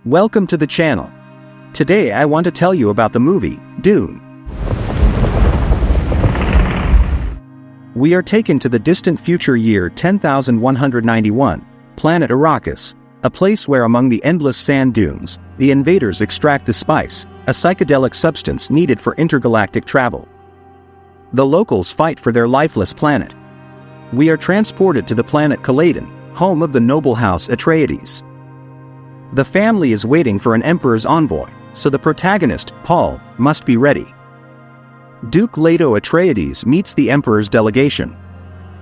Welcome to the channel. Today I want to tell you about the movie, Dune. We are taken to the distant future year 10,191, planet Arrakis, a place where among the endless sand dunes, the invaders extract the spice, a psychedelic substance needed for intergalactic travel. The locals fight for their lifeless planet. We are transported to the planet Caladan, home of the noble House Atreides. The family is waiting for an emperor's envoy, so the protagonist, Paul, must be ready. Duke Leto Atreides meets the emperor's delegation.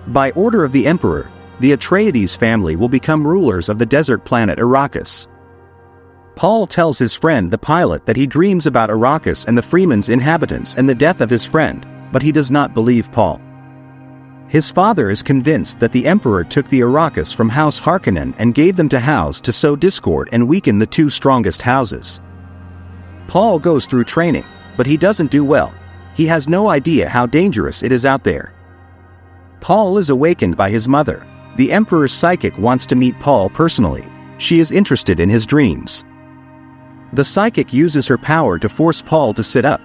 By order of the emperor, the Atreides family will become rulers of the desert planet Arrakis. Paul tells his friend the pilot that he dreams about Arrakis and the Freeman's inhabitants and the death of his friend, but he does not believe Paul. His father is convinced that the emperor took the Arrakis from House Harkonnen and gave them to House to sow discord and weaken the two strongest houses. Paul goes through training, but he doesn't do well. He has no idea how dangerous it is out there. Paul is awakened by his mother. The emperor's psychic wants to meet Paul personally. She is interested in his dreams. The psychic uses her power to force Paul to sit up.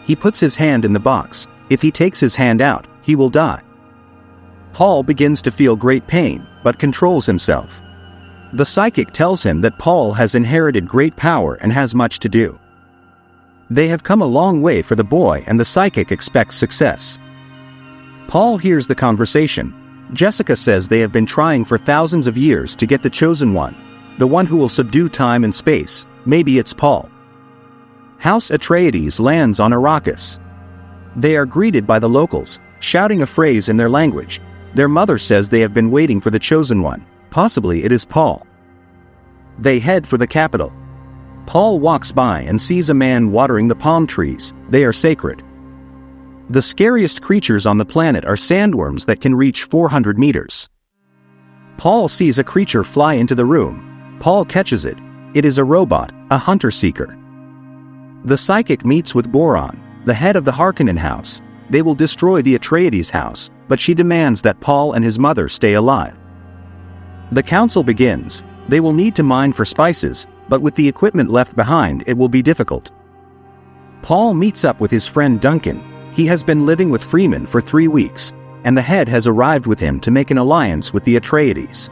He puts his hand in the box. If he takes his hand out, he will die. Paul begins to feel great pain, but controls himself. The psychic tells him that Paul has inherited great power and has much to do. They have come a long way for the boy and the psychic expects success. Paul hears the conversation. Jessica says they have been trying for thousands of years to get the chosen one, the one who will subdue time and space. Maybe it's Paul. House Atreides lands on Arrakis. They are greeted by the locals, shouting a phrase in their language. Their mother says they have been waiting for the chosen one. Possibly it is Paul. They head for the capital. Paul walks by and sees a man watering the palm trees. They are sacred. The scariest creatures on the planet are sandworms that can reach 400 meters. Paul sees a creature fly into the room. Paul catches it. It is a robot, a hunter-seeker. The psychic meets with Boron, the head of the Harkonnen house. They will destroy the Atreides house, but she demands that Paul and his mother stay alive. The council begins. They will need to mine for spices, but with the equipment left behind it will be difficult. Paul meets up with his friend Duncan. He has been living with Freeman for 3 weeks, and the head has arrived with him to make an alliance with the Atreides.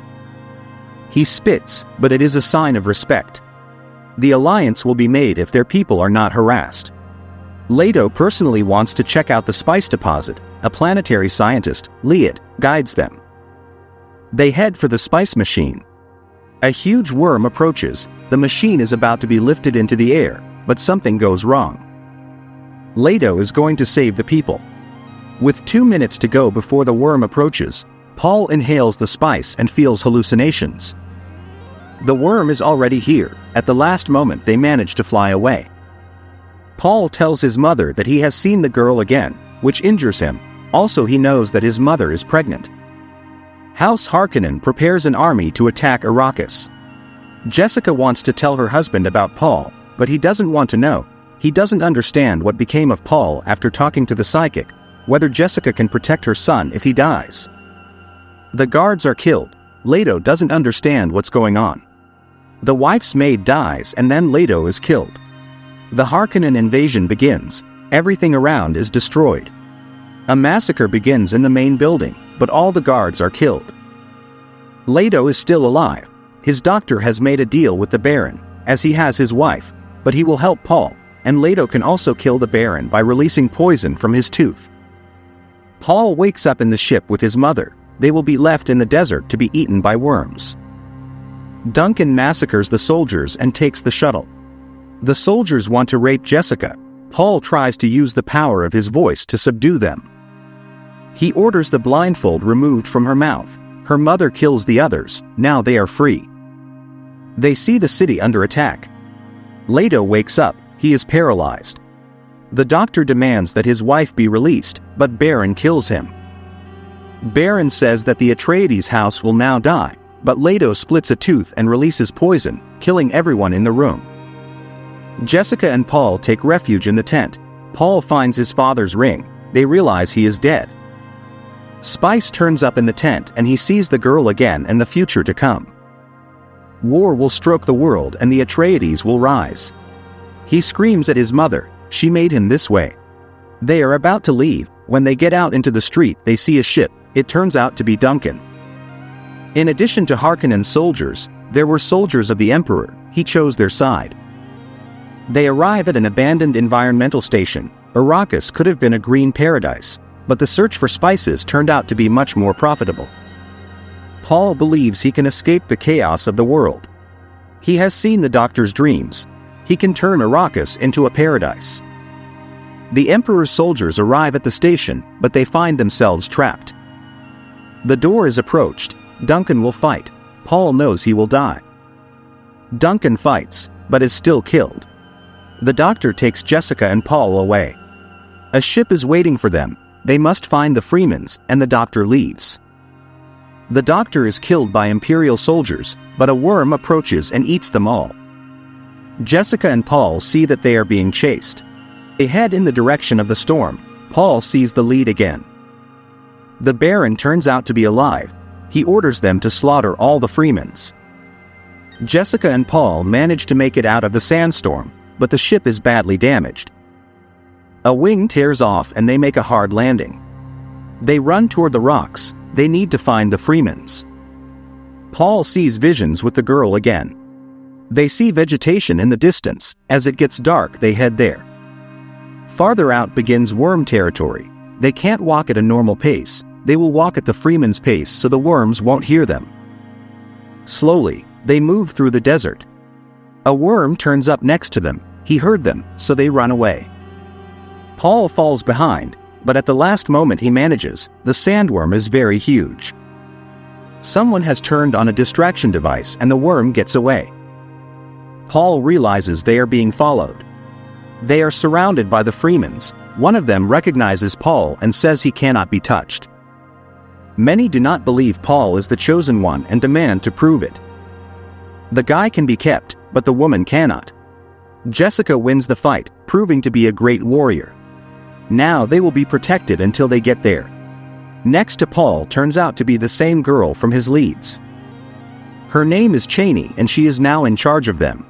He spits, but it is a sign of respect. The alliance will be made if their people are not harassed. Leto personally wants to check out the spice deposit. A planetary scientist, Liet, guides them. They head for the spice machine. A huge worm approaches. The machine is about to be lifted into the air, but something goes wrong. Leto is going to save the people. With 2 minutes to go before the worm approaches, Paul inhales the spice and feels hallucinations. The worm is already here. At the last moment they manage to fly away. Paul tells his mother that he has seen the girl again, which injures him. Also he knows that his mother is pregnant. House Harkonnen prepares an army to attack Arrakis. Jessica wants to tell her husband about Paul, but he doesn't want to know. He doesn't understand what became of Paul after talking to the psychic, whether Jessica can protect her son if he dies. The guards are killed. Leto doesn't understand what's going on. The wife's maid dies and then Leto is killed. The Harkonnen invasion begins. Everything around is destroyed. A massacre begins in the main building, but all the guards are killed. Leto is still alive. His doctor has made a deal with the Baron, as he has his wife, but he will help Paul, and Leto can also kill the Baron by releasing poison from his tooth. Paul wakes up in the ship with his mother. They will be left in the desert to be eaten by worms. Duncan massacres the soldiers and takes the shuttle. The soldiers want to rape Jessica. Paul tries to use the power of his voice to subdue them. He orders the blindfold removed from her mouth. Her mother kills the others. Now they are free. They see the city under attack. Leto wakes up. He is paralyzed. The doctor demands that his wife be released, but Baron kills him. Baron says that the Atreides house will now die, but Leto splits a tooth and releases poison, killing everyone in the room. Jessica and Paul take refuge in the tent. Paul finds his father's ring. They realize he is dead. Spice turns up in the tent and he sees the girl again and the future to come. War will stroke the world and the Atreides will rise. He screams at his mother, she made him this way. They are about to leave. When they get out into the street they see a ship. It turns out to be Duncan. In addition to Harkonnen's soldiers, there were soldiers of the Emperor. He chose their side. They arrive at an abandoned environmental station. Arrakis could have been a green paradise, but the search for spices turned out to be much more profitable. Paul believes he can escape the chaos of the world. He has seen the Doctor's dreams. He can turn Arrakis into a paradise. The Emperor's soldiers arrive at the station, but they find themselves trapped. The door is approached. Duncan will fight. Paul knows he will die. Duncan fights, but is still killed. The Doctor takes Jessica and Paul away. A ship is waiting for them. They must find the Freemans, and the Doctor leaves. The Doctor is killed by Imperial soldiers, but a worm approaches and eats them all. Jessica and Paul see that they are being chased. They head in the direction of the storm. Paul sees the lead again. The Baron turns out to be alive. He orders them to slaughter all the Freemans. Jessica and Paul manage to make it out of the sandstorm, but the ship is badly damaged. A wing tears off and they make a hard landing. They run toward the rocks. They need to find the Freemans. Paul sees visions with the girl again. They see vegetation in the distance. As it gets dark they head there. Farther out begins worm territory. They can't walk at a normal pace. They will walk at the Freeman's pace so the worms won't hear them. Slowly, they move through the desert. A worm turns up next to them. He heard them, so they run away. Paul falls behind, but at the last moment he manages. The sandworm is very huge. Someone has turned on a distraction device and the worm gets away. Paul realizes they are being followed. They are surrounded by the Freemans. One of them recognizes Paul and says he cannot be touched. Many do not believe Paul is the chosen one and demand to prove it. The guy can be kept, but the woman cannot. Jessica wins the fight, proving to be a great warrior. Now they will be protected until they get there. Next to Paul turns out to be the same girl from his leads. Her name is Cheney and she is now in charge of them.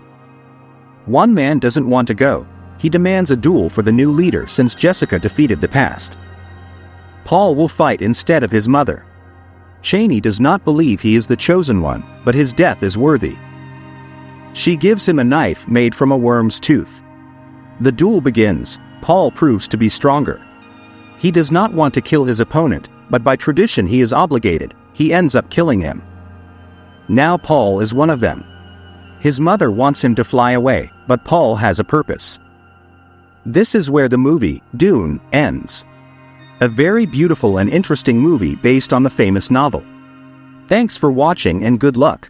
One man doesn't want to go. He demands a duel for the new leader since Jessica defeated the past. Paul will fight instead of his mother. Cheney does not believe he is the chosen one, but his death is worthy. She gives him a knife made from a worm's tooth. The duel begins. Paul proves to be stronger. He does not want to kill his opponent, but by tradition he is obligated. He ends up killing him. Now Paul is one of them. His mother wants him to fly away, but Paul has a purpose. This is where the movie, Dune, ends. A very beautiful and interesting movie based on the famous novel. Thanks for watching and good luck.